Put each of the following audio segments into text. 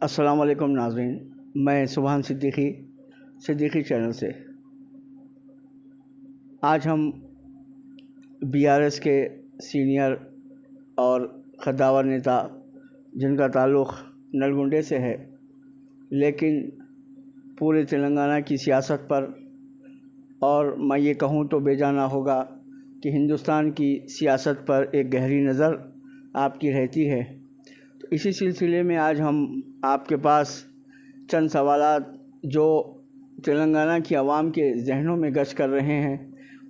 अस्सलाम वालेकुम नाज़रीन, मैं सुभान सिद्दीकी चैनल से। आज हम बीआरएस के सीनियर और कद्दावर नेता जिनका ताल्लुक़ नलगुंडे से है, लेकिन पूरे तेलंगाना की सियासत पर और मैं ये कहूँ तो बेजाना होगा कि हिंदुस्तान की सियासत पर एक गहरी नज़र आपकी रहती है। तो इसी सिलसिले में आज हम आपके पास चंद सवालात जो तेलंगाना की आवाम के जहनों में गश्त कर रहे हैं,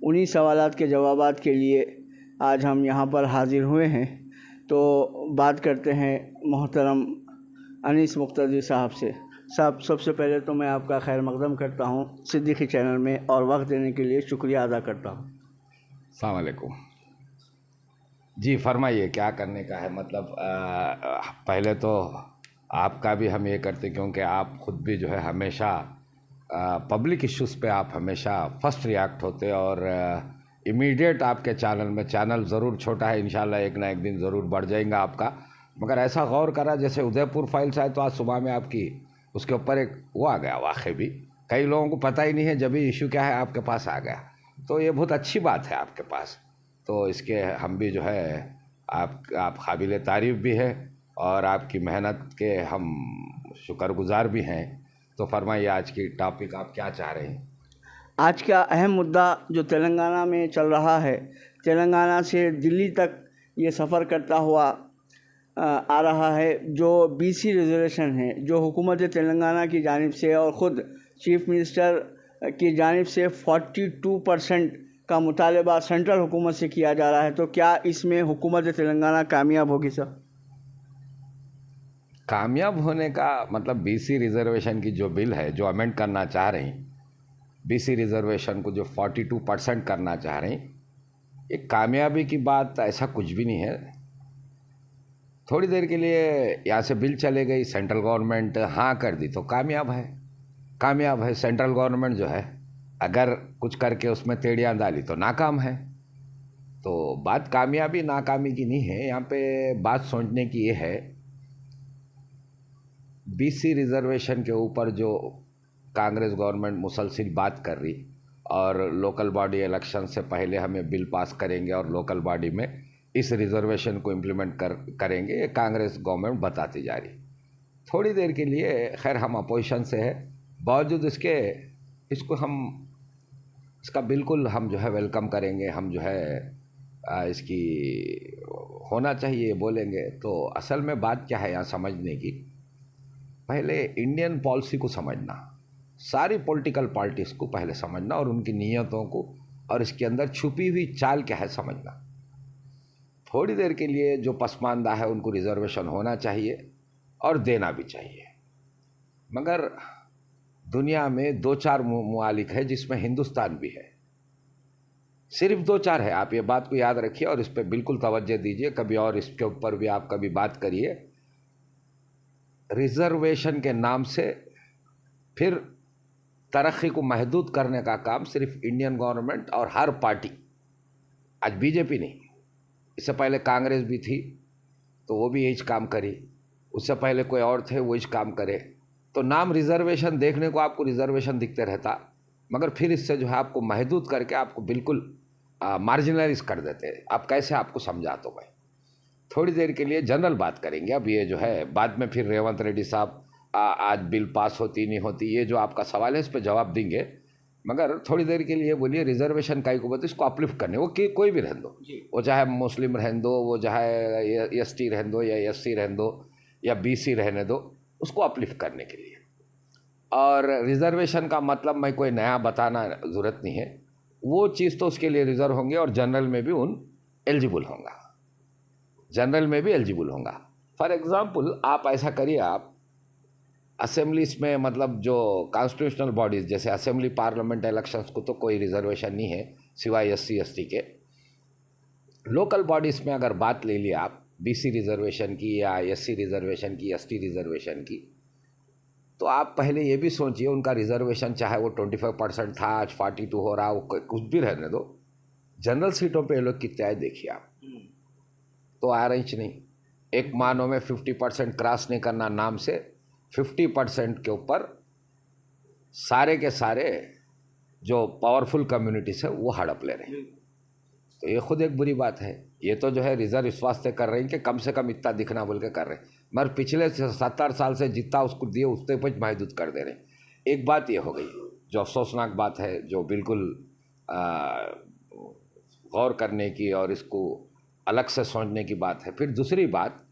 उन्हीं सवालात के जवाबात के लिए आज हम यहाँ पर हाज़िर हुए हैं। तो बात करते हैं मोहतरम अनीस मुक्तदी साहब से। साहब, सबसे पहले तो मैं आपका खैर मक़दम करता हूँ सिद्दीकी चैनल में और वक्त देने के लिए शुक्रिया अदा करता हूँ। अस्सलाम वालेकुम जी, फरमाइए क्या करने का है। मतलब पहले तो आपका भी हम ये करते क्योंकि आप ख़ुद भी जो है हमेशा पब्लिक इश्यूज़ पे आप हमेशा फर्स्ट रिएक्ट होते और इमीडिएट आपके चैनल ज़रूर छोटा है, इंशाल्लाह एक ना एक दिन ज़रूर बढ़ जाएगा आपका। मगर ऐसा गौर करा जैसे उदयपुर फाइल्स आए तो आज सुबह में आपकी उसके ऊपर एक वो आ गया वाक़ई भी, कई लोगों को पता ही नहीं है जब भी इशू क्या है आपके पास आ गया। तो ये बहुत अच्छी बात है आपके पास, तो इसके हम भी जो है आप काबिल तारीफ़ भी है और आपकी मेहनत के हम शुक्रगुज़ार भी हैं। तो फरमाइए आज की टॉपिक आप क्या चाह रहे हैं। आज का अहम मुद्दा जो तेलंगाना में चल रहा है, तेलंगाना से दिल्ली तक ये सफ़र करता हुआ आ रहा है, जो बीसी रिजर्वेशन है, जो हुकूमत तेलंगाना की जानिब से और ख़ुद चीफ मिनिस्टर की जानिब से 42% का मुतालबा सेंट्रल हुकूमत से किया जा रहा है। तो क्या इसमें हुकूमत तेलंगाना कामयाब होगी सर? कामयाब होने का मतलब बीसी रिजर्वेशन की जो बिल है जो अमेंड करना चाह रही, बीसी रिजर्वेशन को जो 42% करना चाह रही, ये कामयाबी की बात ऐसा कुछ भी नहीं है। थोड़ी देर के लिए यहाँ से बिल चले गई, सेंट्रल गवर्नमेंट हाँ कर दी तो कामयाब है। सेंट्रल गवर्नमेंट जो है अगर कुछ करके उसमें टेढ़ियाँ डाली तो नाकाम है। तो बात कामयाबी नाकामी की नहीं है, यहाँ पे बात सोचने की ये है बीसी रिजर्वेशन के ऊपर जो कांग्रेस गवर्नमेंट मुसलसिल बात कर रही और लोकल बॉडी इलेक्शन से पहले हमें बिल पास करेंगे और लोकल बॉडी में इस रिजर्वेशन को इम्प्लीमेंट करेंगे, ये कांग्रेस गवर्नमेंट बताती जा रही। थोड़ी देर के लिए खैर हम अपोजिशन से है, बावजूद इसका बिल्कुल हम जो है वेलकम करेंगे, हम जो है इसकी होना चाहिए बोलेंगे। तो असल में बात क्या है यहाँ समझने की, पहले इंडियन पॉलिसी को समझना, सारी पॉलिटिकल पार्टीज़ को पहले समझना और उनकी नीयतों को और इसके अंदर छुपी हुई चाल क्या है समझना। थोड़ी देर के लिए जो पसमानदा है उनको रिजर्वेशन होना चाहिए और देना भी चाहिए, मगर दुनिया में 2-4 मुमालिक है जिसमें हिंदुस्तान भी है, सिर्फ 2-4 है। आप ये बात को याद रखिए और इस पर बिल्कुल तवज्जो दीजिए, कभी और इसके ऊपर भी आप कभी बात करिए। रिजर्वेशन के नाम से फिर तरक्की को महदूद करने का काम सिर्फ इंडियन गवर्नमेंट और हर पार्टी, आज बीजेपी नहीं, इससे पहले कांग्रेस भी थी तो वो भी यही काम करी, उससे पहले कोई और थे वो यही काम करे। तो नाम रिजर्वेशन देखने को आपको रिजर्वेशन दिखते रहता, मगर फिर इससे जो है आपको महदूद करके आपको बिल्कुल मार्जिनलाइज कर देते। आप कैसे आपको समझा तो भाई, थोड़ी देर के लिए जनरल बात करेंगे। अब ये जो है बाद में फिर रेवंत रेड्डी साहब आज बिल पास होती नहीं होती, ये जो आपका सवाल है इस पर जवाब देंगे, मगर थोड़ी देर के लिए बोलिए रिजर्वेशन का को बोलते इसको अपलिफ्ट करने, वो कोई भी रहने दो, वो चाहे मुस्लिम रहने दो, वो चाहे एसटी रहने दो या एससी रहने दो या बीसी रहने दो, उसको अपलिफ्ट करने के लिए। और रिजर्वेशन का मतलब मैं कोई नया बताना ज़रूरत नहीं है, वो चीज़ तो उसके लिए रिजर्व होंगे और जनरल में भी एलिजिबल होंगे। फॉर एग्ज़ाम्पल आप ऐसा करिए, आप असेंबलीज में मतलब जो कॉन्स्टिट्यूशनल बॉडीज़ जैसे असेंबली पार्लियामेंट इलेक्शंस को तो कोई रिजर्वेशन नहीं है सिवाय एससी एसटी के। लोकल बॉडीज़ में अगर बात ले लिया आप बीसी रिजर्वेशन की या एससी रिजर्वेशन की, एसटी रिजर्वेशन की, तो आप पहले ये भी सोचिए उनका रिजर्वेशन चाहे वो 25% था, आज 42 हो रहा, वो कुछ भी रहने दो, जनरल सीटों पे ये लोग कितने आए देखिए आप, तो आ रही नहीं। एक मानो में 50% क्रॉस नहीं करना नाम से 50% के ऊपर सारे के सारे जो पावरफुल कम्युनिटीज है वो हड़प ले रहे हैं। तो ये खुद एक बुरी बात है। ये तो जो है रिजर्व इस वास्ते कर रहे हैं कि कम से कम इतना दिखना बोल के कर रहे हैं, मगर पिछले 70 साल से जितना उसको दिए उससे कुछ महदूद कर दे रहे हैं। एक बात ये हो गई जो अफसोसनाक बात है, जो बिल्कुल गौर करने की और इसको अलग से सोचने की बात है। फिर दूसरी बात,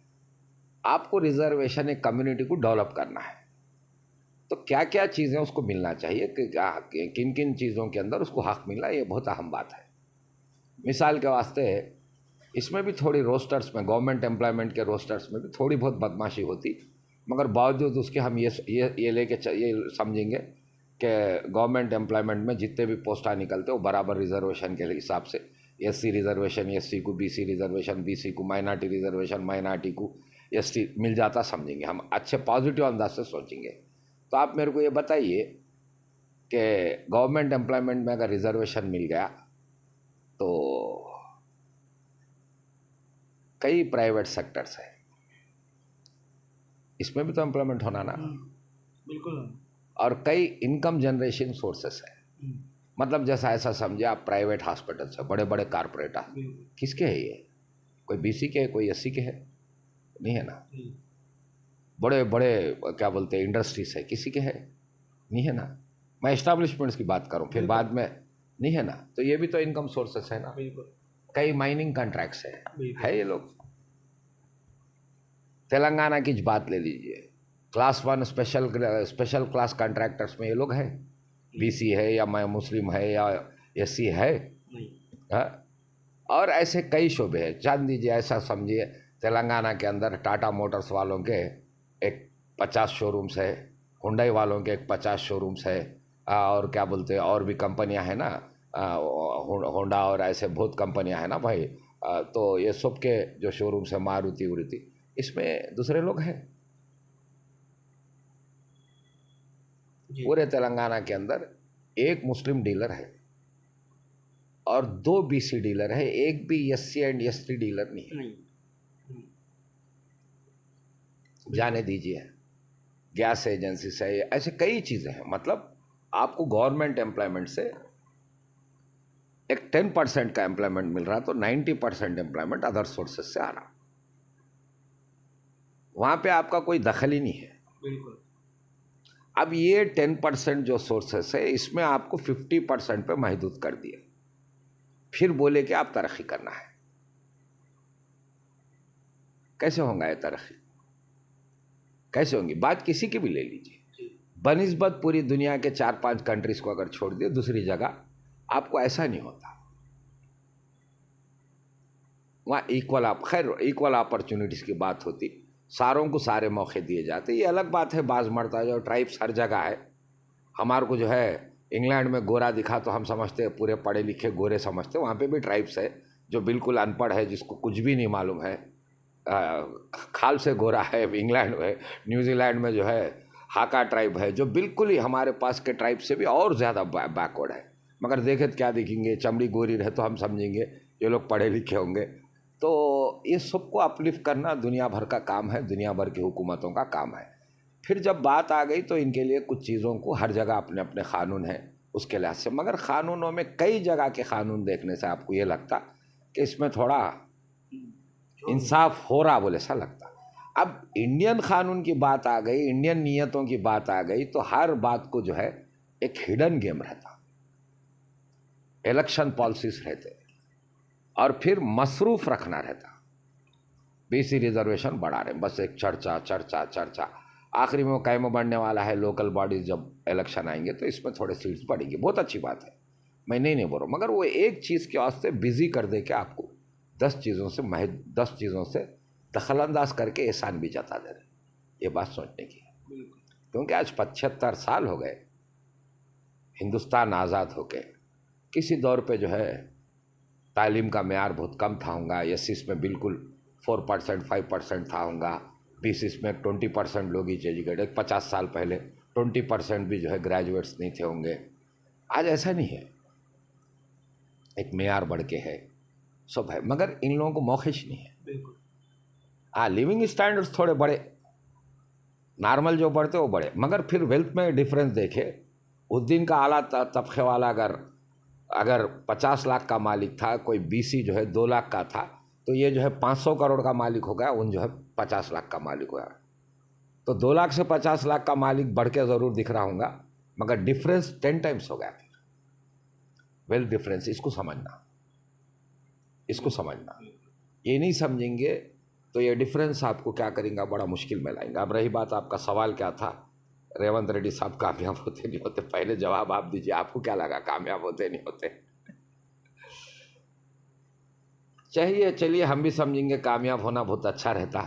आपको रिजर्वेशन एक कम्युनिटी को डेवलप करना है तो क्या क्या चीज़ें उसको मिलना चाहिए, कि किन किन चीज़ों के अंदर उसको हक मिला, ये बहुत अहम बात है। मिसाल के वास्ते इसमें भी थोड़ी रोस्टर्स में, गवर्नमेंट एम्प्लॉयमेंट के रोस्टर्स में भी थोड़ी बहुत बदमाशी होती, मगर बावजूद उसके हम ये लेके ये समझेंगे कि गवर्नमेंट एम्प्लॉयमेंट में जितने भी पोस्टा निकलते वो बराबर रिजर्वेशन के हिसाब से, एससी रिजर्वेशन एससी को, बीसी रिजर्वेशन बीसी को, माइनॉरिटी रिजर्वेशन माइनॉरिटी को एसटी मिल जाता समझेंगे हम, अच्छे पॉजिटिव अंदाज से सोचेंगे। तो आप मेरे को ये बताइए कि गवर्नमेंट एम्प्लॉयमेंट में अगर रिजर्वेशन मिल गया तो कई प्राइवेट सेक्टर्स है, इसमें भी तो एम्प्लॉयमेंट होना ना। बिल्कुल। और कई इनकम जनरेशन सोर्सेस है, मतलब जैसा ऐसा समझिए आप, प्राइवेट हॉस्पिटल्स है, बड़े बड़े कारपोरेट, किसके है ये? कोई बीसी के है, कोई एससी के है? नहीं है ना। बड़े बड़े क्या बोलते हैं इंडस्ट्रीज है, किसी के है? नहीं है ना। मैं एस्टैब्लिशमेंट्स की बात करूं, फिर बाद में नहीं है ना। तो ये भी तो इनकम सोर्सेस है ना। कई माइनिंग कॉन्ट्रैक्ट्स है ये लोग। तेलंगाना की बात ले लीजिए, क्लास 1 स्पेशल क्लास कॉन्ट्रैक्टर्स में ये लोग हैं, बीसी है या मुस्लिम है या एससी है, और ऐसे कई शोबे हैं। जान दीजिए, ऐसा समझिए तेलंगाना के अंदर टाटा मोटर्स वालों के एक 50 शोरूम्स है, हुंडई वालों के एक 50 शोरूम्स है, और क्या बोलते हैं और भी कंपनियां हैं ना, होंडा और ऐसे बहुत कंपनियां हैं ना भाई। तो ये सब के जो शोरूम्स है, मारुति उरुति, इसमें दूसरे लोग हैं। पूरे तेलंगाना के अंदर एक मुस्लिम डीलर है और 2 बीसी डीलर है, एक भी एससी एंड एसटी डीलर नहीं है। जाने दीजिए, गैस एजेंसी से, ऐसे कई चीजें हैं। मतलब आपको गवर्नमेंट एम्प्लॉयमेंट से एक 10% का एम्प्लॉयमेंट मिल रहा, तो 90% एम्प्लॉयमेंट अदर सोर्सेज से आ रहा, वहां पे आपका कोई दखल ही नहीं है। बिल्कुल। अब ये 10% जो सोर्सेस है, इसमें आपको 50% पे महदूद कर दिया, फिर बोले कि आप तरक्की करना है। कैसे होगा ये तरक्की? कैसे होंगी? बात किसी की भी ले लीजिए, बनिस्बत पूरी दुनिया के 4-5 कंट्रीज को अगर छोड़ दिए, दूसरी जगह आपको ऐसा नहीं होता। वहाँ इक्वल अपॉर्चुनिटीज की बात होती, सारों को सारे मौके दिए जाते। ये अलग बात है, बाज मरता जो ट्राइब्स हर जगह है। हमारे को जो है इंग्लैंड में गोरा दिखा तो हम समझते हैं पूरे पढ़े लिखे गोरे समझते, वहाँ पे भी ट्राइब्स है जो बिल्कुल अनपढ़ है, जिसको कुछ भी नहीं मालूम है, खाल से गोरा है। इंग्लैंड में, न्यूजीलैंड में जो है हाका ट्राइब है, जो बिल्कुल ही हमारे पास के ट्राइब से भी और ज़्यादा बैकवर्ड है, मगर देखे तो क्या दिखेंगे, चमड़ी गोरी रहे तो हम समझेंगे ये लोग पढ़े लिखे होंगे। तो ये सबको अपलिफ्ट करना दुनिया भर का काम है, दुनिया भर की हुकूमतों का काम है। फिर जब बात आ गई तो इनके लिए कुछ चीज़ों को हर जगह अपने अपने क़ानून हैं उसके लिहाज से, मगर क़ानूनों में कई जगह के क़ानून देखने से आपको ये लगता कि इसमें थोड़ा इंसाफ हो रहा बोले सा लगता। अब इंडियन क़ानून की बात आ गई, इंडियन नियतों की बात आ गई, तो हर बात को जो है एक हिडन गेम रहता, इलेक्शन पॉलिसीज रहते, और फिर मसरूफ़ रखना रहता। बीसी रिजर्वेशन बढ़ा रहे, बस एक चर्चा चर्चा चर्चा, आखिरी में वो कायम बढ़ने वाला है। लोकल बॉडीज जब इलेक्शन आएंगे तो इसमें थोड़े सीट्स बढ़ेंगे, बहुत अच्छी बात है, मैं नहीं बोल रहा हूँ, मगर वो एक चीज़ के वास्ते बिजी कर दे के आपको 10 चीज़ों से दखलंदाज करके एहसान भी जता दे रहे। ये बात सोचने की है, क्योंकि आज 75 साल हो गए हिंदुस्तान आज़ाद होके। किसी दौर पे जो है तालीम का मेयार बहुत कम था होगा, एससीस में बिल्कुल 4% 5% था होगा, बीसीस में 20% लोग ही एजुकेटेड, 50 साल पहले 20% भी जो है ग्रेजुएट्स नहीं थे होंगे। आज ऐसा नहीं है, एक मेयार बढ़ के है, सब है, मगर इन लोगों को मौक़िश नहीं है। बिल्कुल। हाँ, लिविंग स्टैंडर्ड्स थोड़े बड़े, नॉर्मल जो बढ़ते वो बढ़े, मगर फिर वेल्थ में डिफरेंस देखे। उस दिन का आला तबके वाला अगर 50 लाख का मालिक था, कोई बीसी जो है 2 लाख का था, तो ये जो है 500 करोड़ का मालिक हो गया, उन जो है 50 लाख का मालिक हो गया। तो 2 लाख से 50 लाख का मालिक बढ़ के ज़रूर दिख रहा होगा, मगर डिफरेंस 10 टाइम्स हो गया। फिर वेल्थ डिफरेंस, इसको समझना, इसको समझना। ये नहीं समझेंगे तो ये डिफरेंस आपको क्या करेंगे, बड़ा मुश्किल में लाएंगे। अब रही बात, आपका सवाल क्या था, रेवंत रेड्डी साहब कामयाब होते नहीं होते, पहले जवाब आप दीजिए, आपको क्या लगा कामयाब होते नहीं होते? चलिए हम भी समझेंगे कामयाब होना बहुत अच्छा रहता,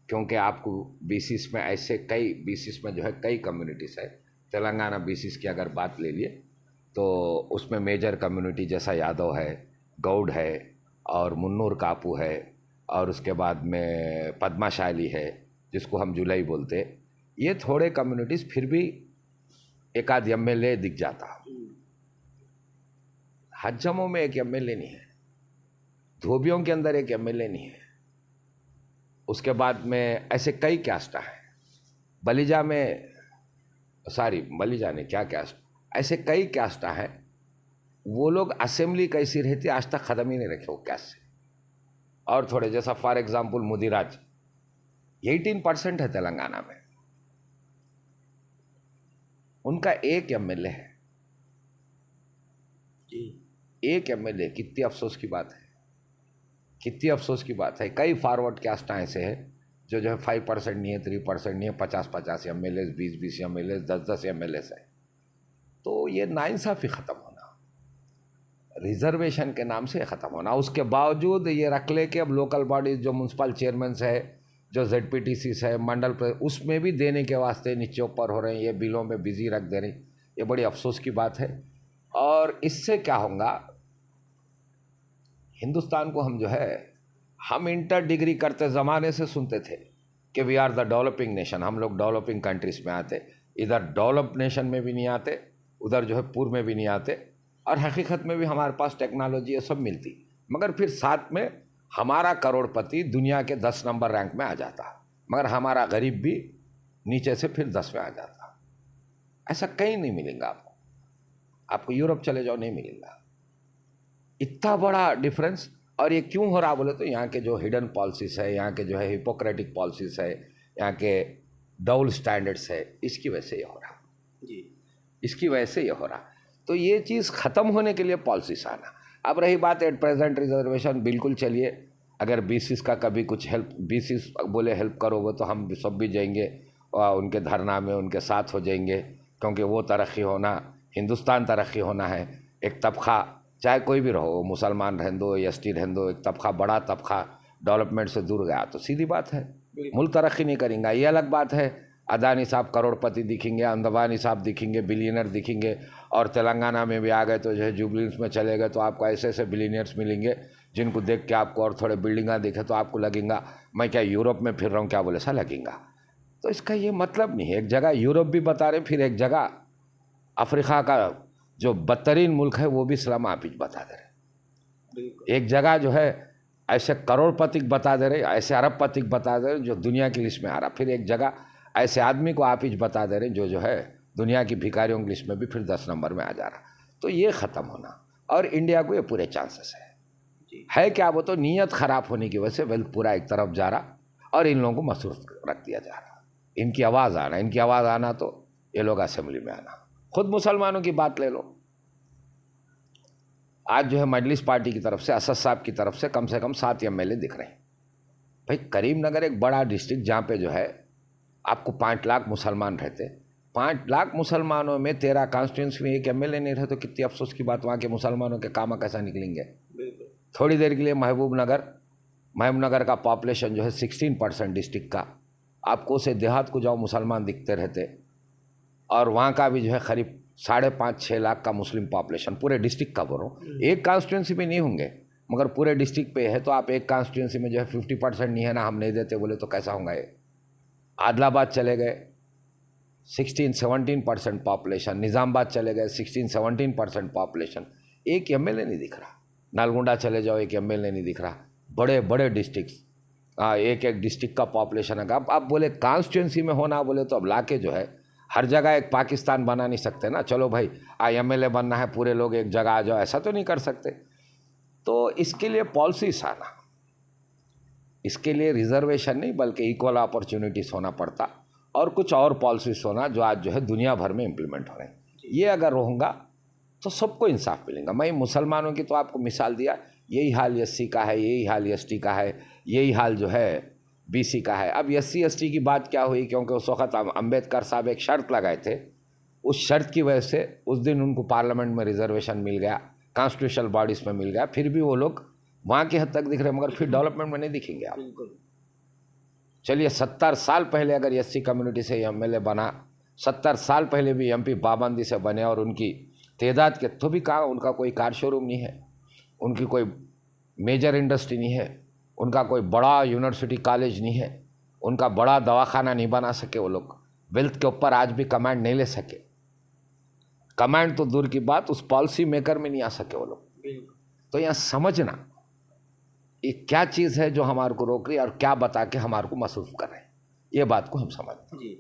क्योंकि आपको बीसीस में ऐसे कई बीसीस में जो है कई कम्युनिटीज़ है। तेलंगाना बीसीस की अगर बात ले लिए तो उसमें मेजर कम्युनिटी जैसा यादव है, गौड़ है और मुन्नूर कापू है, और उसके बाद में पद्माशाली है जिसको हम जुलाई बोलते। ये थोड़े कम्युनिटीज़ फिर भी एक आध एमएलए दिख जाता। हज्जमों में एक एमएलए नहीं है, धोबियों के अंदर एक एमएलए नहीं है। उसके बाद में ऐसे कई कैस्टा है, बलिजा में, बलिजा ने क्या कैस्ट, ऐसे कई कैस्टा है। वो लोग असेंबली कैसी रहती आज तक ख़त्म ही नहीं रखे वो कैस्ट से। और थोड़े जैसा फॉर एग्जांपल मुदिराज 18% है तेलंगाना में, उनका एक एमएलए है, एक एमएलए। कितनी अफसोस की बात है, कितनी अफसोस की बात है। कई फॉरवर्ड कास्ट ऐसे हैं जो है 5% नहीं है, 3% नहीं है, 50-50 एमएलए, 20-20 एमएलए, 10-10 एमएलए है। तो ये नाइंसाफ़ी ख़त्म होना, रिजर्वेशन के नाम से ख़त्म होना। उसके बावजूद ये रख ले कि अब लोकल बॉडीज़ जो म्यूनसिपल चेयरमैन है, जो ZPTC है, मंडल पर, उसमें भी देने के वास्ते नीचे ऊपर हो रहे हैं, ये बिलों में बिजी रख दे रहे हैं। ये बड़ी अफसोस की बात है। और इससे क्या होगा, हिंदुस्तान को हम जो है, हम इंटर डिग्री करते ज़माने से सुनते थे कि we are the developing nation, हम लोग डेवलपिंग कंट्रीज़ में आते, इधर डेवलप नेशन में भी नहीं आते, उधर जो है पूर्व में भी नहीं आते। और हकीकत में भी हमारे पास टेक्नोलॉजी ये सब मिलती, मगर फिर साथ में हमारा करोड़पति दुनिया के 10 नंबर रैंक में आ जाता, मगर हमारा गरीब भी नीचे से फिर 10 में आ जाता। ऐसा कहीं नहीं मिलेगा आपको, आपको यूरोप चले जाओ नहीं मिलेगा इतना बड़ा डिफरेंस। और ये क्यों हो रहा बोले तो यहाँ के जो हिडन पॉलिसीज है, यहाँ के जो है हिपोक्रेटिक पॉलिसीज है, यहाँ के डबल स्टैंडर्ड्स है, इसकी वजह से ये हो रहा जी, इसकी वजह से ये हो रहा। तो ये चीज़ ख़त्म होने के लिए पॉलिसीज आना। अब रही बात एट प्रेजेंट रिजर्वेशन, बिल्कुल चलिए, अगर बीसीस का कभी कुछ हेल्प, बीसीस बोले हेल्प करोगे तो हम सब भी जाएंगे और उनके धरना में उनके साथ हो जाएंगे, क्योंकि वो तरक्की होना, हिंदुस्तान तरक्की होना है। एक तबका चाहे कोई भी रहो, मुसलमान रहने दो, एसटी रहने दो, एक तबका, बड़ा तबका डेवलपमेंट से दूर गया तो सीधी बात है मुल्क तरक्की नहीं करेंगे। ये अलग बात है, अदानी साहब करोड़पति दिखेंगे, अंबानी साहब दिखेंगे, बिलियनर दिखेंगे, और तेलंगाना में भी आ गए तो जो है जुबलीस में चले गए तो आपको ऐसे ऐसे बिलियनर्स मिलेंगे जिनको देख के आपको, और थोड़े बिल्डिंगा देखे तो आपको लगेगा मैं क्या यूरोप में फिर रहा हूँ क्या बोले सा लगेगा। तो इसका ये मतलब नहीं है। एक जगह यूरोप भी बता रहे, फिर एक जगह अफ्रीका का जो बदतरीन मुल्क है वो भी इस्लाम आपिज बता दे रहे। एक जगह जो है ऐसे करोड़पति बता दे रहे, ऐसे अरबपति बता दे रहे जो दुनिया की लिस्ट में आ रहा। फिर एक जगह ऐसे आदमी को आपिज बता दे रहे जो है दुनिया की भिखारियों की लिस्ट में भी फिर 10 नंबर में आ जा रहा। तो ये ख़त्म होना, और इंडिया को ये पूरे चांसेस है क्या, वो तो नीयत ख़राब होने की वजह से वेल्थ पूरा एक तरफ जा रहा और इन लोगों को मसरूफ रख दिया जा रहा। इनकी आवाज़ आना तो ये लोग असेंबली में आना। खुद मुसलमानों की बात ले लो, आज जो है मजलिस पार्टी की तरफ से, असद साहब की तरफ से कम 7 एमएलए दिख रहे हैं। भाई करीमनगर एक बड़ा डिस्ट्रिक्ट जहाँ पे जो है आपको 5 लाख मुसलमान रहते, 5 लाख मुसलमानों में तेरा कॉन्स्टिट्यूंसी में एक एमएलए नहीं रहे तो कितनी अफसोस की बात। वहाँ के मुसलमानों के काम कैसा निकलेंगे। थोड़ी देर के लिए महबूब नगर का पॉपुलेशन जो है 16% डिस्ट्रिक्ट का, आपको से देहात को जाओ मुसलमान दिखते रहते, और वहाँ का भी जो है करीब 5.5-6 लाख का मुस्लिम पॉपुलेशन पूरे डिस्ट्रिक्ट का। बोल रहा हूँ एक कॉन्स्टिट्यूंसी में नहीं होंगे, मगर पूरे डिस्ट्रिक्ट पे है। तो आप एक कॉन्स्टिट्यूंसी में जो है 50% नहीं है ना, हम नहीं देते बोले तो कैसा होगा ये। आदिलाबाद चले गए 16-17% पॉपुलेशन, निज़ामाबाद चले गए 16-17% पॉपुलेशन, एक एमएलए नहीं दिख रहा। नालगोंडा चले जाओ एक एमएलए नहीं दिख रहा। बड़े बड़े डिस्ट्रिक्ट्स एक एक डिस्ट्रिक्ट का पॉपुलेशन है। अब बोले कॉन्स्टिट्यूंसी में होना बोले तो अब लाके जो है हर जगह एक पाकिस्तान बना नहीं सकते ना। चलो भाई एमएलए बनना है पूरे लोग एक जगह आ जाओ, ऐसा तो नहीं कर सकते। तो इसके लिए पॉलिसीज आना, इसके लिए रिजर्वेशन नहीं बल्कि इक्वल अपॉर्चुनिटीज होना पड़ता और कुछ और पॉलिसीज होना जो आज जो है दुनिया भर में इम्प्लीमेंट हो रहे हैं। ये अगर होगा तो सबको इंसाफ मिलेगा। मैं मुसलमानों की तो आपको मिसाल दिया, यही हाल एससी का है, यही हाल एसटी का है, यही हाल जो है बीसी का है। अब एससी एसटी की बात क्या हुई, क्योंकि उस वक्त अम्बेडकर साहब एक शर्त लगाए थे, उस शर्त की वजह से उस दिन उनको पार्लियामेंट में रिजर्वेशन मिल गया, कॉन्स्टिट्यूशनल बॉडीज़ में मिल गया। फिर भी वो लोग वहाँ की हद तक दिख रहे हैं, मगर फिर डेवलपमेंट में नहीं दिखेंगे आप। चलिए 70 साल पहले अगर एससी कम्युनिटी से एमएलए बना, 70 साल पहले भी एमपी पाबंदी से बने और उनकी तादाद के तो भी कहा उनका कोई कार शोरूम नहीं है, उनकी कोई मेजर इंडस्ट्री नहीं है, उनका कोई बड़ा यूनिवर्सिटी कॉलेज नहीं है, उनका बड़ा दवाखाना नहीं बना सके। वो लोग वेल्थ के ऊपर आज भी कमांड नहीं ले सके। कमांड तो दूर की बात, उस पॉलिसी मेकर में नहीं आ सके वो लोग। तो यहाँ समझना ये क्या चीज़ है जो हमारे को रोक रही है और क्या बता के हमारे को मसरूफ़ कर रहे हैं, ये बात को हम समझते हैं।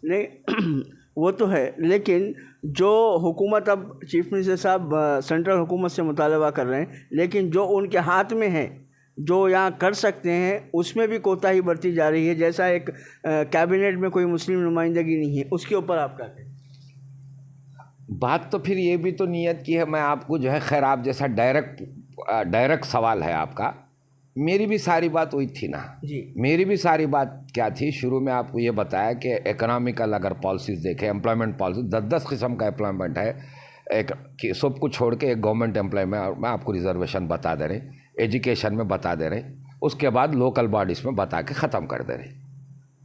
नहीं वो तो है, लेकिन जो हुकूमत अब चीफ मिनिस्टर साहब सेंट्रल हुकूमत से मुतालबा कर रहे हैं, लेकिन जो उनके हाथ में है, जो यहाँ कर सकते हैं, उसमें भी कोताही बरती जा रही है। जैसा एक कैबिनेट में कोई मुस्लिम नुमाइंदगी नहीं है, उसके ऊपर आप क्या कहें? बात तो फिर ये भी तो नीयत की है। मैं आपको जो है, खैर आप जैसा डायरेक्ट सवाल है आपका, मेरी भी सारी बात वही थी ना जी। मेरी भी सारी बात क्या थी, शुरू में आपको ये बताया कि इकोनॉमिकल अगर पॉलिसीज़ देखें, एम्प्लॉयमेंट पॉलिसी 10-10 किस्म का एम्प्लॉयमेंट है, एक कि सब कुछ छोड़ के एक गवर्नमेंट एम्प्लॉय में मैं आपको रिजर्वेशन बता दे रहे, एजुकेशन में बता दे रहे, उसके बाद लोकल बॉडीज़ में बता के ख़त्म कर दे रहे।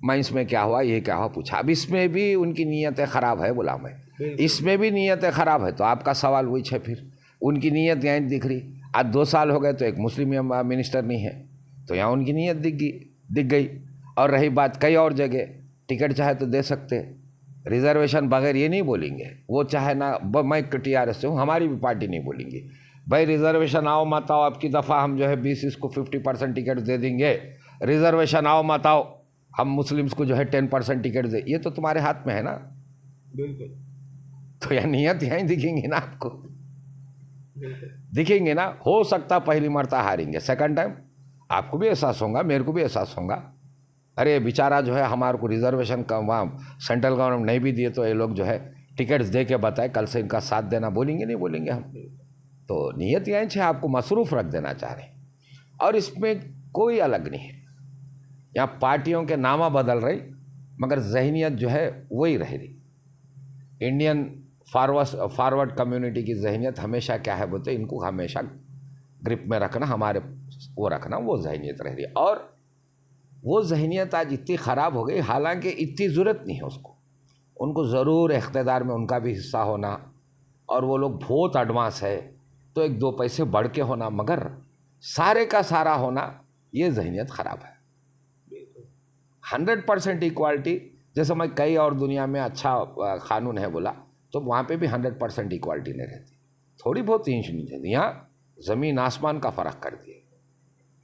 मैं इसमें क्या हुआ, ये क्या हुआ पूछा। अब इसमें भी उनकी नीयतें ख़राब है, बोला मैं इसमें भी नीयतें ख़राब है। तो आपका सवाल वही है, फिर उनकी नीयत यहाँ दिख रही। आज 2 साल हो गए तो एक मुस्लिम मिनिस्टर नहीं है, तो यहाँ उनकी नीयत दिख गई। और रही बात कई और जगह, टिकट चाहे तो दे सकते, रिजर्वेशन बगैर ये नहीं बोलेंगे वो, चाहे ना मैं TRS से हूँ, हमारी भी पार्टी नहीं बोलेंगी भाई रिजर्वेशन आओ मत आओ, अब की दफ़ा हम जो है 20 को 50% टिकट दे देंगे, रिजर्वेशन आओ मत आओ, हम मुस्लिम्स को जो है 10% टिकट दे। ये तो तुम्हारे हाथ में है ना। बिल्कुल। तो यह नीयत यहीं दिखेंगी ना आपको, दिखेंगे ना। हो सकता पहली मरता हारेंगे, सेकंड टाइम आपको भी एहसास होगा, मेरे को भी एहसास होगा, अरे बेचारा जो है हमारे को रिजर्वेशन का वहाँ सेंट्रल गवर्नमेंट नहीं भी दिए तो ये लोग जो है टिकट्स दे के बताए, कल से इनका साथ देना, बोलेंगे नहीं बोलेंगे हम। तो नीयत यहीं है, आपको मसरूफ़ रख देना चाह रहे हैं और इसमें कोई अलग नहीं है। यहाँ पार्टियों के नामा बदल रही मगर जहनीत जो है वही रह रही। इंडियन फॉरवर्ड कम्युनिटी की जहनीत हमेशा क्या है बोलते, इनको हमेशा ग्रिप में रखना, हमारे वो रखना, वो जहनीत रह रही। और वो जहनीत आज इतनी ख़राब हो गई, हालांकि इतनी ज़रूरत नहीं है उसको, उनको ज़रूर इख्तिदार में उनका भी हिस्सा होना और वो लोग बहुत एडवांस है तो 1-2 पैसे बढ़ के होना, मगर सारे का सारा होना, ये जहनीत ख़राब है। 100% इक्वालिटी, जैसे मैं कई और दुनिया में अच्छा कानून है बोला, तो वहाँ पे भी 100% इक्वालिटी नहीं रहती, थोड़ी बहुत इंच नहीं रहती। यहाँ ज़मीन आसमान का फ़र्क कर दिए,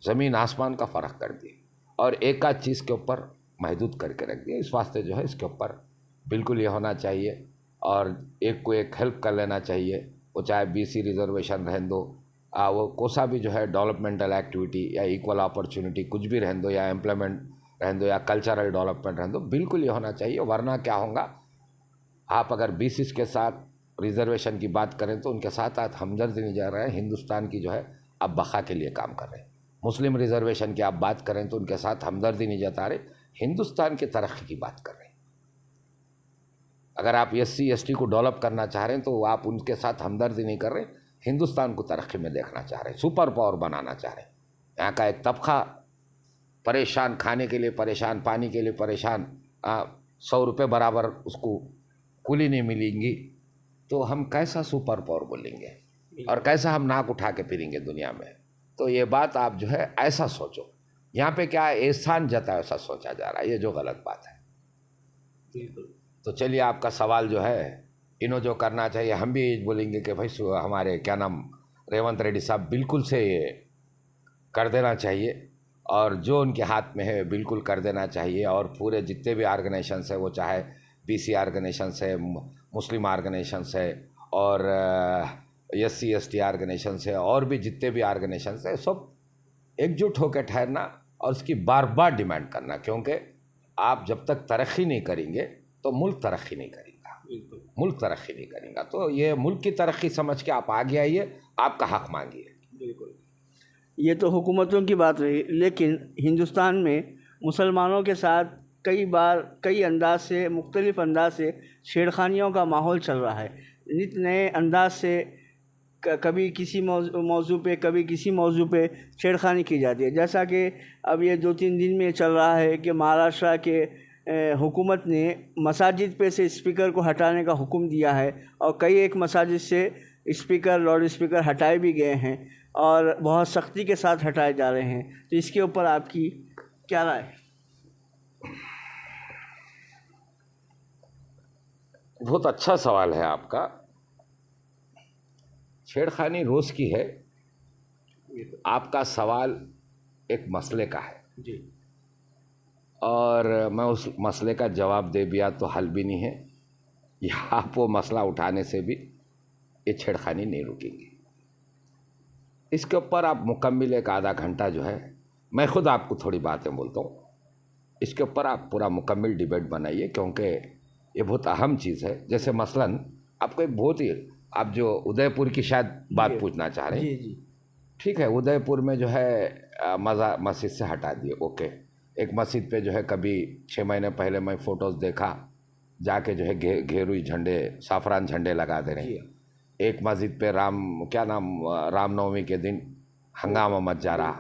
ज़मीन आसमान का फ़र्क कर दिए और एक आध चीज़ के ऊपर महदूद करके रख दिए। इस वास्ते जो है इसके ऊपर बिल्कुल ये होना चाहिए और एक को एक हेल्प कर लेना चाहिए। वो चाहे BC रिजर्वेशन रहने दो, वो कोसा भी जो है डेवलपमेंटल एक्टिविटी या इक्वल अपॉर्चुनिटी कुछ भी रहने दो, या एम्प्लॉयमेंट रहने दो, या कल्चरल डेवलपमेंट रहने दो, बिल्कुल ये होना चाहिए। वरना क्या होगा, आप अगर BC के साथ रिजर्वेशन की बात करें तो उनके साथ आप हमदर्दी नहीं जा रहे हैं, हिंदुस्तान की जो है अब बका के लिए काम कर रहे हैं। मुस्लिम रिजर्वेशन की आप बात करें तो उनके साथ हमदर्दी नहीं जता रहे, हिंदुस्तान की तरक्की की बात कर रहे हैं। अगर आप SC ST को डेवलप करना चाह रहे हैं तो आप उनके साथ हमदर्दी नहीं कर रहे, हिंदुस्तान को तरक्की में देखना चाह रहे हैं, सुपर पावर बनाना चाह रहे हैं। यहाँ का एक तबका परेशान, खाने के लिए परेशान, पानी के लिए परेशान, 100 रुपये बराबर उसको कुली नहीं मिलेंगी, तो हम कैसा सुपर पावर बोलेंगे और कैसा हम नाक उठा के फिरेंगे दुनिया में। तो ये बात आप जो है ऐसा सोचो, यहाँ पे क्या एहसान जता ऐसा सोचा जा रहा है, ये जो गलत बात है। बिल्कुल। तो चलिए आपका सवाल जो है, इन्हों जो करना चाहिए, हम भी बोलेंगे कि भाई हमारे क्या नाम रेवंत रेड्डी साहब बिल्कुल से ये कर देना चाहिए और जो उनके हाथ में है बिल्कुल कर देना चाहिए। और पूरे जितने भी ऑर्गेनाइजेशंस है, वो चाहे बीसी ऑर्गेनाइजेशंस है, मुस्लिम ऑर्गेनाइजेशंस है, और SC ST ऑर्गेनाइजेशंस है, और भी जितने भी ऑर्गेनाइजेशंस है, सब एकजुट होकर ठहरना और उसकी बार बार डिमांड करना, क्योंकि आप जब तक तरक्की नहीं करेंगे तो मुल्क तरक्की नहीं करेगा। मुल्क तरक्की नहीं करेगा तो ये मुल्क की तरक्की समझ के आप आगे आइए, आपका हक मांगिए। बिल्कुल, ये तो हुकूमतों की बात रही, लेकिन हिंदुस्तान में मुसलमानों के साथ कई बार कई अंदाज से, मुख्तलिफ़ अंदाज से छेड़खानियों का माहौल चल रहा है। नित नए अंदाज से कभी किसी मौजू पे, कभी किसी मौजू पे छेड़खानी की जाती है। जैसा कि अब ये 2-3 दिन में चल रहा है कि महाराष्ट्र के हुकूमत ने मसाजिद पे से स्पीकर को हटाने का हुक्म दिया है, और कई एक मसाजिद से स्पीकर, लाउड स्पीकर हटाए भी गए हैं और बहुत सख्ती के साथ हटाए जा रहे हैं। तो इसके ऊपर आपकी क्या राय है? बहुत अच्छा सवाल है आपका। छेड़खानी रोज़ की है। आपका सवाल एक मसले का है जी, और मैं उस मसले का जवाब दे दिया तो हल भी नहीं है, या आप वो मसला उठाने से भी ये छेड़खानी नहीं रुकेगी। इसके ऊपर आप मुकम्मल एक आधा घंटा जो है, मैं खुद आपको थोड़ी बातें बोलता हूँ, इसके ऊपर आप पूरा मुकम्मल डिबेट बनाइए, क्योंकि ये बहुत अहम चीज़ है। जैसे मसलन आपको एक बहुत ही, आप जो उदयपुर की शायद बात पूछना चाह रहे हैं, जी, ठीक है, उदयपुर में जो है मस्जिद से हटा दिए, ओके। एक मस्जिद पे जो है कभी 6 महीने पहले मैं फ़ोटोज़ देखा, जाके जो है घेरुई झंडे, साफरान झंडे लगा दे रहे हैं। एक मस्जिद पे रामनवमी के दिन हंगामा मच जा रहा।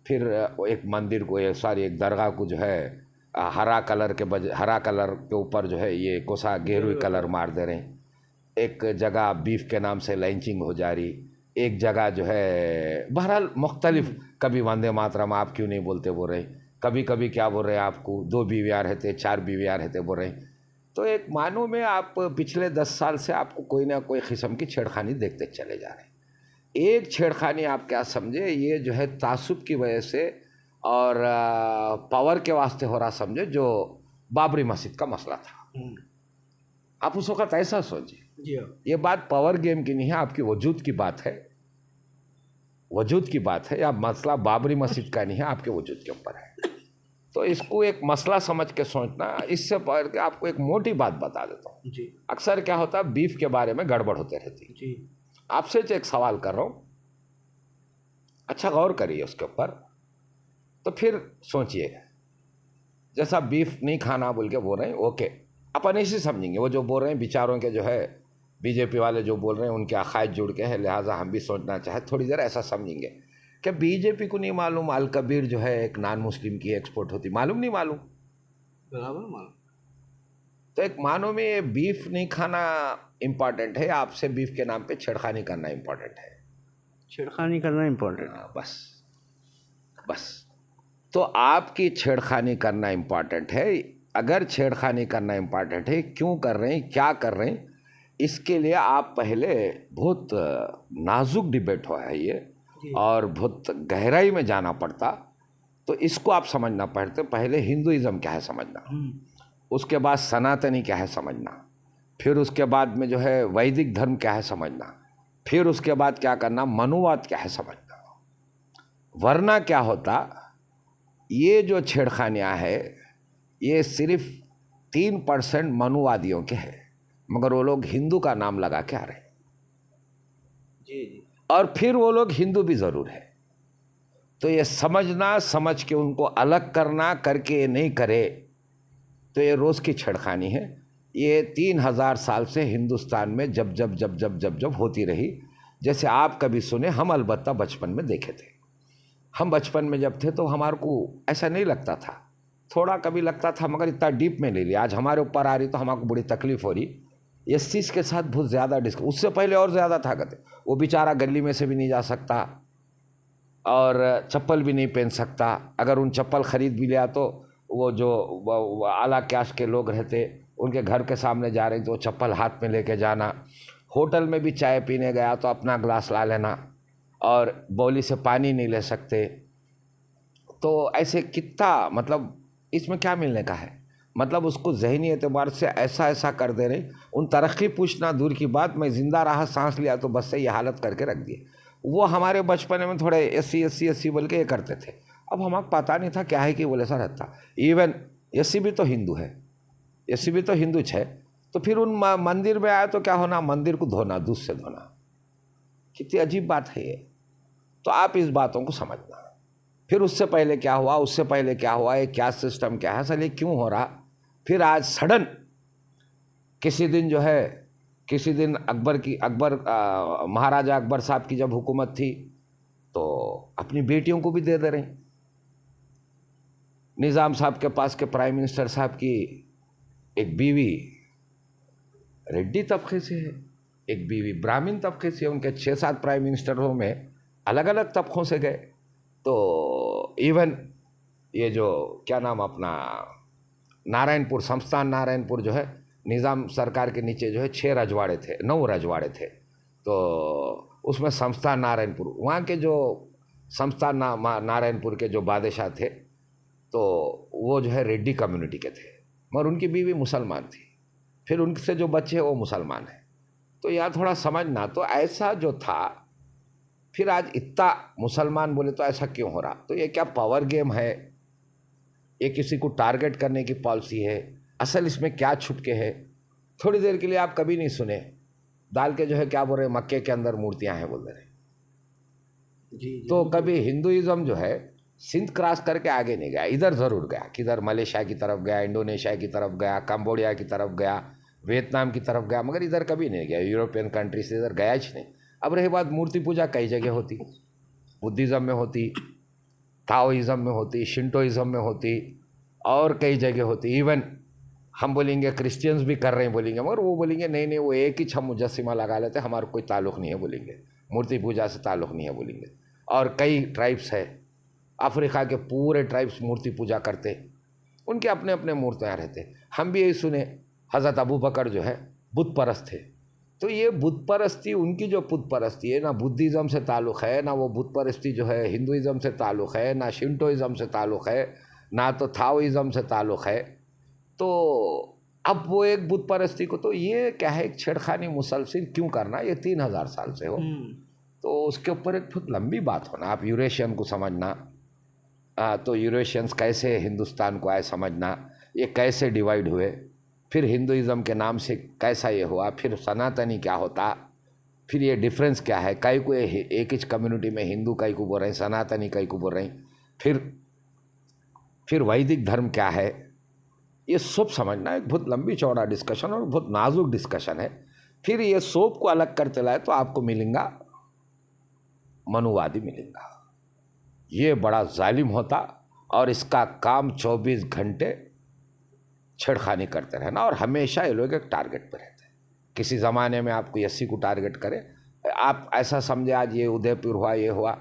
फिर एक मंदिर को, एक दरगाह को जो है हरा कलर के ऊपर जो है ये कोसा घेरुई कलर मार दे रहे हैं। एक जगह बीफ के नाम से लैंचिंग हो जा रही, एक जगह जो है बहरहाल मुख्तलिफ, कभी वंदे मातरम आप क्यों नहीं बोलते बोल रहे, कभी कभी क्या बोल रहे हैं, आपको 2 बीवियाँ रहते, 4 बीवियाँ रहते बोल रहे हैं। तो एक मानो में आप पिछले 10 साल से आपको कोई ना कोई किस्म की छेड़खानी देखते चले जा रहे हैं। एक छेड़खानी आप क्या समझे, ये जो है तासुब की वजह से और पावर के वास्ते हो रहा समझे, जो बाबरी मस्जिद का मसला था। आप उस वक्त ऐसा सोचिए, ये बात पावर गेम की नहीं है, आपकी वजूद की बात है, वजूद की बात है। या मसला बाबरी मस्जिद का नहीं है, आपके वजूद के ऊपर है। तो इसको एक मसला समझ के सोचना। इससे पहले के आपको एक मोटी बात बता देता हूँ जी। अक्सर क्या होता है, बीफ के बारे में गड़बड़ होते रहती जी। आपसे एक सवाल कर रहा हूँ, अच्छा गौर करिए उसके ऊपर, तो फिर सोचिए। जैसा बीफ नहीं खाना बोल के बोल रहे हैं, ओके, अपन ऐसे समझेंगे। वो जो बोल रहे हैं विचारों के जो है बीजेपी वाले जो बोल रहे हैं, उनके अकायद जुड़ के है, लिहाजा हम भी सोचना चाहे थोड़ी देर ऐसा समझेंगे कि बीजेपी को नहीं मालूम अल कबीर जो है एक नॉन मुस्लिम की एक्सपोर्ट होती, मालूम नहीं मालूम, बराबर मालूम। तो एक मानो में ये बीफ नहीं खाना इम्पॉर्टेंट है, आपसे बीफ के नाम पे छेड़खानी करना इम्पॉर्टेंट है। छेड़खानी करना इम्पॉर्टेंट है, बस। तो आपकी छेड़खानी करना इम्पॉर्टेंट है। अगर छेड़खानी करना इम्पॉर्टेंट है, क्यों कर रहे हैं, क्या कर रहे हैं, इसके लिए आप पहले बहुत नाजुक डिबेट हुआ है ये, और बहुत गहराई में जाना पड़ता। तो इसको आप समझना पड़ते, पहले हिंदुइज़्म क्या है समझना, उसके बाद सनातनी क्या है समझना, फिर उसके बाद में जो है वैदिक धर्म क्या है समझना, फिर उसके बाद क्या करना, मनुवाद क्या है समझना। वरना क्या होता, ये जो छेड़खानियाँ है ये सिर्फ 3% मनुवादियों के हैं, मगर वो लोग हिंदू का नाम लगा के आ रहे हैं जी। और फिर वो लोग हिंदू भी ज़रूर है। तो ये समझ के उनको अलग करना, करके ये नहीं करे तो ये रोज़ की छेड़खानी है। ये 3000 साल से हिंदुस्तान में जब होती रही। जैसे आप कभी सुने, हम अलबत्ता बचपन में देखे थे। हम बचपन में जब थे तो हमारे को ऐसा नहीं लगता था, थोड़ा कभी लगता था, मगर इतना डीप में ले लिया। आज हमारे ऊपर आ रही तो हमको बड़ी तकलीफ़ हो रही। इस चीज़ के साथ बहुत ज़्यादा उससे पहले और ज़्यादा था कहते, वो बेचारा गली में से भी नहीं जा सकता और चप्पल भी नहीं पहन सकता। अगर उन चप्पल ख़रीद भी लिया तो वो जो आला क्याश के लोग रहते, उनके घर के सामने जा रहे तो चप्पल हाथ में लेके जाना। होटल में भी चाय पीने गया तो अपना ग्लास ला लेना, और बौली से पानी नहीं ले सकते। तो ऐसे कितना, मतलब इसमें क्या मिलने का है? मतलब उसको ज़हनी एतबार से ऐसा ऐसा कर दे रहे। उन तरक्की पूछना दूर की बात, मैं ज़िंदा रहा, सांस लिया तो बस से ये हालत करके रख दिए। वो हमारे बचपन में थोड़े एस सी बोल के ये करते थे। अब हमारा पता नहीं था क्या है कि बोले सर रहता। इवन एस भी तो हिंदू है, एस भी तो हिंदू है, तो फिर उन मंदिर में आया तो क्या होना, मंदिर को धोना, दूध से धोना। कितनी अजीब बात है ये। तो आप इस बातों को समझना। फिर उससे पहले क्या हुआ, उससे पहले क्या हुआ, ये क्या सिस्टम क्या है, असल ये क्यों हो रहा। फिर आज सडन किसी दिन जो है, किसी दिन अकबर महाराजा अकबर साहब की जब हुकूमत थी तो अपनी बेटियों को भी दे रहे। निज़ाम साहब के पास के प्राइम मिनिस्टर साहब की एक बीवी रेड्डी तबके से है, एक बीवी ब्राह्मण तबके से है। उनके 6-7 प्राइम मिनिस्टरों में अलग अलग तबकों से गए। तो इवन ये जो क्या नाम अपना नारायणपुर, संस्थान नारायणपुर जो है, निज़ाम सरकार के नीचे जो है 9 रजवाड़े थे। तो उसमें संस्थान नारायणपुर, वहाँ के जो संस्थान नारायणपुर के जो बादशाह थे तो वो जो है रेड्डी कम्युनिटी के थे, मगर उनकी बीवी मुसलमान थी। फिर उनसे जो बच्चे वो मुसलमान हैं। तो यार थोड़ा समझना। तो ऐसा जो था, फिर आज इतना मुसलमान बोले तो ऐसा क्यों हो रहा। तो ये क्या पावर गेम है, ये किसी को टारगेट करने की पॉलिसी है, असल इसमें क्या छुपके है। थोड़ी देर के लिए आप कभी नहीं सुने डाल के जो है क्या बोल रहे, मक्के के अंदर मूर्तियां हैं बोल रहे जी। तो कभी हिंदुइज्म जो है सिंध क्रॉस करके आगे नहीं गया, इधर ज़रूर गया, किधर मलेशिया की तरफ गया, इंडोनेशिया की तरफ गया, कंबोडिया की तरफ गया, वियतनाम की तरफ गया, मगर इधर कभी नहीं गया। यूरोपियन कंट्री से इधर गया ही नहीं। अब रही बात मूर्ति पूजा, कई जगह होती, बुद्धिज़्म में होती, ताओइज़्म में होती, शिंटोइज़्म में होती, और कई जगह होती। इवन हम बोलेंगे क्रिश्चियंस भी कर रहे हैं बोलेंगे, मगर वो बोलेंगे नहीं नहीं वो एक ही हम मुजस्सिमा लगा लेते, हमारा कोई ताल्लुक़ नहीं है बोलेंगे, मूर्ति पूजा से ताल्लुक़ नहीं है बोलेंगे। और कई ट्राइब्स है, अफ्रीका के पूरे ट्राइब्स मूर्ति पूजा करते, उनके अपने अपने मूर्तियाँ रहते। हम भी यही सुने हज़रत अबू बकर जो है बुत परस्त थे। तो ये बुत परस्ती, उनकी जो बुत परस्ती है ना बुद्धिज़्म से ताल्लुक़ है, ना वो बुत परस्ती जो है हिंदुइज़्म से ताल्लुक़ है, ना शिंटोइज़्म से ताल्लुक़ है, ना तो थाओइज़्म से ताल्लुक़ है। तो अब वो एक बुत परस्ती को, तो ये क्या है, एक छेड़खानी मुसलसल क्यों करना, ये 3000 साल से हो। तो उसके ऊपर एक बहुत लंबी बात होना। आप यूरेशियन को समझना, तो यूरेशियंस कैसे हिंदुस्तान को आए समझना, ये कैसे डिवाइड हुए, फिर हिंदुइज़्म के नाम से कैसा ये हुआ, फिर सनातनी क्या होता, फिर ये डिफरेंस क्या है, कई को एक ही कम्युनिटी में हिंदू कई को बोल रहे हैं, सनातनी कई को बोल रहे हैं, फिर वैदिक धर्म क्या है, ये सब समझना एक बहुत लंबी चौड़ा डिस्कशन और बहुत नाजुक डिस्कशन है। फिर ये सब को अलग करते लाए तो आपको मिलेगा मनुवादी मिलेगा। ये बड़ा जालिम होता और इसका काम 24 घंटे छेड़खानी करते रहना, और हमेशा ये लोग एक टारगेट पर रहते हैं। किसी ज़माने में आपको एससी को टारगेट करे, आप ऐसा समझे आज ये उदयपुर हुआ, ये हुआ,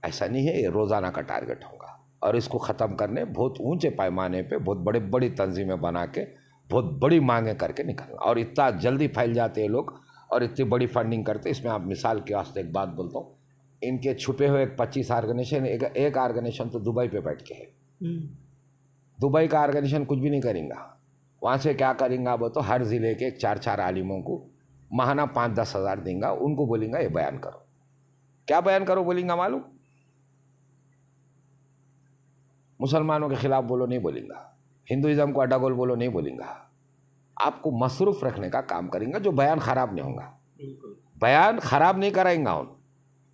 ऐसा नहीं है। ये रोज़ाना का टारगेट होगा और इसको ख़त्म करने बहुत ऊंचे पैमाने पे बहुत बड़ी तंजीमें बना के बहुत बड़ी मांगें करके निकलना। और इतना जल्दी फैल जाते हैं लोग और इतनी बड़ी फंडिंग करते। इसमें आप मिसाल के वास्ते एक बात बोलता हूँ, इनके छुपे हुए 25 ऑर्गेनाइजेशन, एक ऑर्गेनाइजेशन तो दुबई पे बैठ के है। दुबई का ऑर्गेनाइजेशन कुछ भी नहीं करेंगे। वहाँ से क्या करेंगे वो, तो हर ज़िले के 4-4 आलिमों को महाना 5-10 हज़ार देंगे, उनको बोलेंगे ये बयान करो। क्या बयान करो बोलेंगे मालूम? मुसलमानों के खिलाफ बोलो नहीं बोलेंगे, हिंदुइज़्म को अड्डागोल बोलो नहीं बोलेंगे, आपको मसरूफ़ रखने का काम करेंगे। जो बयान ख़राब नहीं होगा, बयान ख़राब नहीं कराएंगे उन,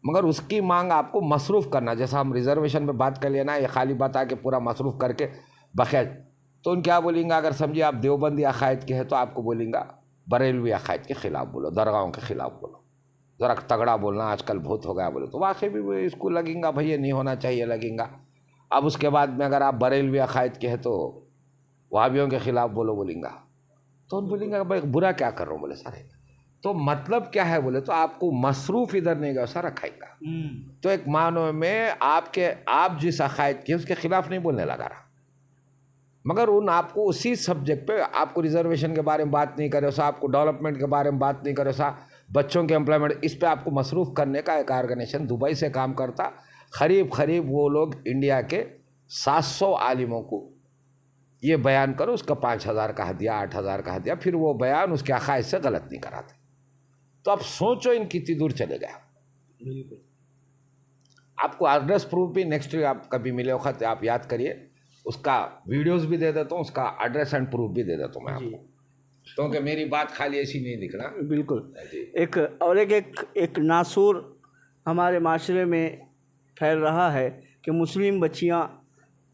मगर उसकी मांग आपको मसरूफ़ करना। जैसा हम रिजर्वेशन पे बात कर लेना, ये खाली बता के पूरा मसरूफ़ करके बखैर, तो उन क्या बोलेंगे, अगर समझिए आप देवबंदी अकायद के हैं तो आपको बोलेंगे बरेलवी अकायद के ख़िलाफ़ बोलो, दरगाहों के ख़िलाफ़ बोलो, ज़रा तगड़ा बोलना, आजकल बहुत हो गया बोले तो वाकई भी इसको लगेगा भाई ये नहीं होना चाहिए लगेगा। अब उसके बाद में अगर आप बरेलवी अकायद के हैं तो वहाबियों के ख़िलाफ़ बोलेंगे, तो उन बोलेंगे भाई बुरा क्या कर रहा हूँ बोले सारे। तो मतलब क्या है बोले तो आपको मसरूफ़ इधर नहीं गया सारा खाएगा। तो एक मानो में आप जिस अकायद के उसके ख़िलाफ़ नहीं बोलने लगा रहा, मगर उन आपको उसी सब्जेक्ट पे आपको रिजर्वेशन के बारे में बात नहीं करे सा, आपको डेवलपमेंट के बारे में बात नहीं करे सा, बच्चों के एम्प्लॉयमेंट, इस पे आपको मसरूफ़ करने का एक ऑर्गेनाइजेशन दुबई से काम करता। करीब वो लोग इंडिया के 700 आलिमों को ये बयान करो, उसका 5,000 कहा दिया, 8,000 कहा दिया, फिर वो बयान उसके अकायद से गलत नहीं कराते। तो अब सोचो इन कितनी दूर चले गए। बिल्कुल। आपको एड्रेस प्रूफ भी नेक्स्ट वीक आप कभी मिले वक्त आप याद करिए, उसका वीडियोस भी दे देता हूँ, उसका एड्रेस एंड प्रूफ भी दे देता हूँ मैं आपको, क्योंकि मेरी बात खाली ऐसी नहीं दिखना। बिल्कुल। एक नासूर हमारे माशरे में फैल रहा है कि मुस्लिम बच्चियाँ,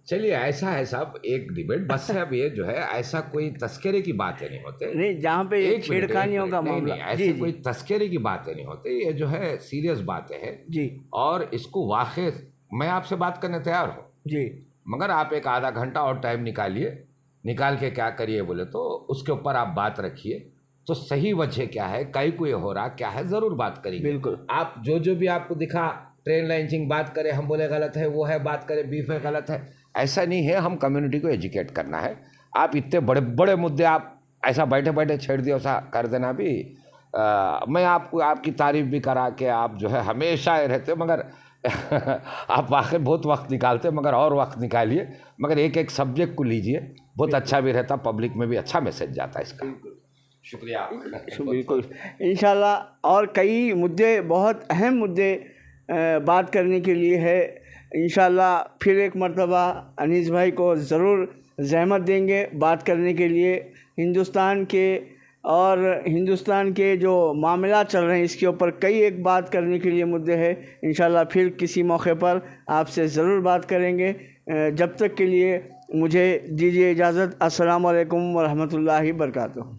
चलिए ऐसा है साहब, एक डिबेट बस है। अब ये जो है ऐसा कोई तस्करे की बातें नहीं होते, नहीं जहाँ पे एक छेड़खानियों का मामला, ऐसे कोई तस्करे की बातें नहीं होते, ये जो है सीरियस बातें हैं जी। और इसको वाकई मैं आपसे बात करने तैयार हूँ जी, मगर आप एक आधा घंटा और टाइम निकालिए, निकाल के क्या करिए बोले तो उसके ऊपर आप बात रखिए, तो सही वजह क्या है, कई को ये हो रहा क्या है, ज़रूर बात करेंगे। बिल्कुल। आप जो भी आपको दिखा, ट्रेन लाइनिंग बात करें, हम बोले गलत है, वो है बात करें, बीफ है गलत है, ऐसा नहीं है। हम कम्युनिटी को एजुकेट करना है। आप इतने बड़े बड़े मुद्दे आप ऐसा बैठे बैठे छेड़ दिया ऐसा कर देना भी, मैं आपको आपकी तारीफ भी करा के आप जो है हमेशा रहते, मगर आप वाकई बहुत वक्त निकालते, मगर और वक्त निकालिए, मगर एक एक सब्जेक्ट को लीजिए, बहुत अच्छा भी रहता, पब्लिक में भी अच्छा मैसेज जाता है इसका। शुक्रिया। बिल्कुल, इंशाल्लाह और कई मुद्दे, बहुत अहम मुद्दे बात करने के लिए है। इंशाल्लाह फिर एक मर्तबा अनीस भाई को ज़रूर ज़हमत देंगे बात करने के लिए। हिंदुस्तान के जो मामला चल रहे हैं इसके ऊपर कई एक बात करने के लिए मुद्दे हैं। इंशाल्लाह फिर किसी मौके पर आपसे ज़रूर बात करेंगे। जब तक के लिए मुझे दीजिए इजाज़त। अस्सलाम वालेकुम व रहमतुल्लाहि व बरकातुहू।